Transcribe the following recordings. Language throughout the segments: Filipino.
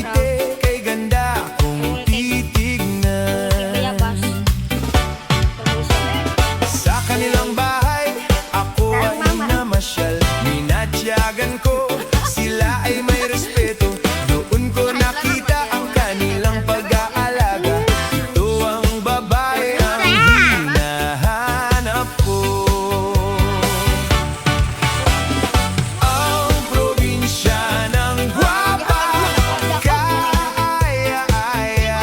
ngiti, kay ganda kung titignan. Sa kanilang bahay, ako ay namasyal. Minatyagan ko, sila ay may respeto. Doon ko nakita ang kanilang pag-aalaga. Ito ang babae ang hinahanap ko. Ang probinsya ng gwapa, kaaya-aya.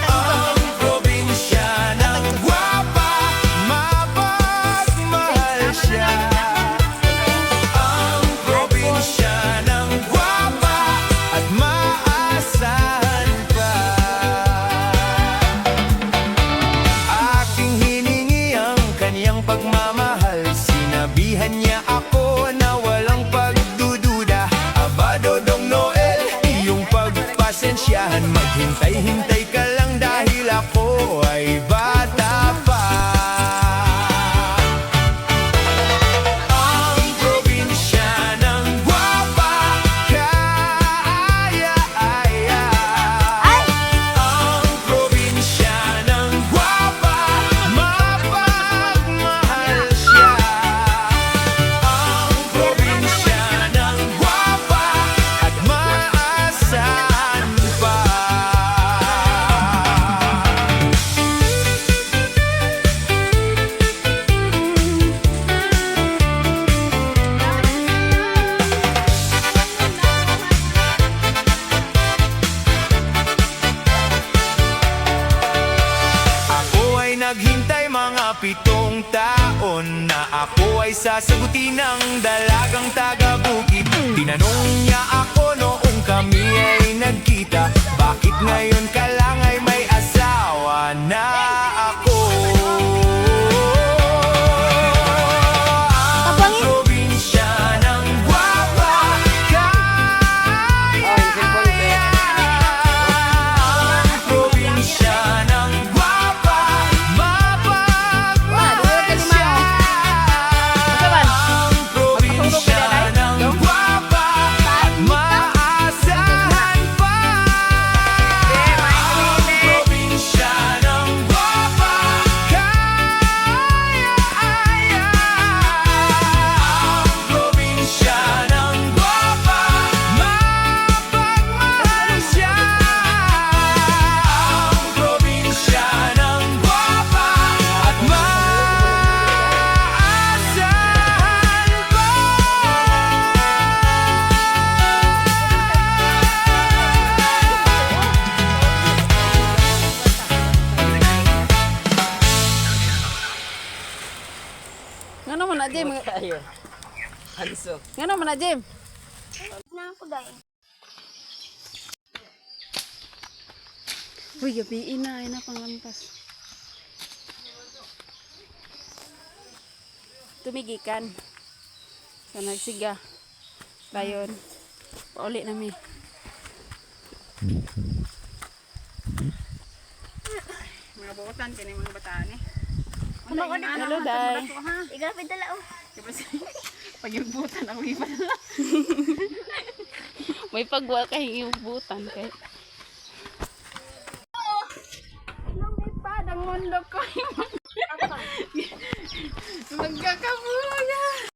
Ang probinsya ng gwapa, mapagmahal siya. Ang probinsya ng gwapa at maasahan pa. Aking hiningi ang kaniyang pagmamahal. Sinabihan niya ako na walang pagdududa. Aba, Dodong Noel, iyong pagpasensyahan. Maghintay-hintay ka lang dahil ako ay bata pa. Ang probinsya ng gwapa, kaaya-aya. Ang probinsya ng gwapa, mapagmahal siya. Ang probinsya ng gwapa at maasahan pa. Ako ay naghintay mga 7 taon na ako ay sasagutin ng dalagang taga-bukid. Tinanong niya ako noong kami ay nagkita, bakit ngayon ka lang ay may asawa na ako? Ang probinsya ng gwapa, kaaya-aya. Ang probinsya ng gwapa, mapagmahal siya. Ang probinsya ng gwapa at maasahan pa. Ang probinsya ng gwapa, kaaya-aya. Ang probinsya ng gwapa, mapagmahal siya. Ang probinsya ng gwapa at maasahan pa. Nga naman na, Jim. Nga naman na, Jim. Na ako dahil. Uy, gabiin na. Ay na panglampas. Tumigikan. Sa nagsiga. Dayon. Pauli na mi. Mga buutan, kini mga bataan eh. Hello, Day. Igrapid dala oh. Pag yung buutan, ako iba na. May pagwa kay iubutan kay. Lumipad ang mundo ko.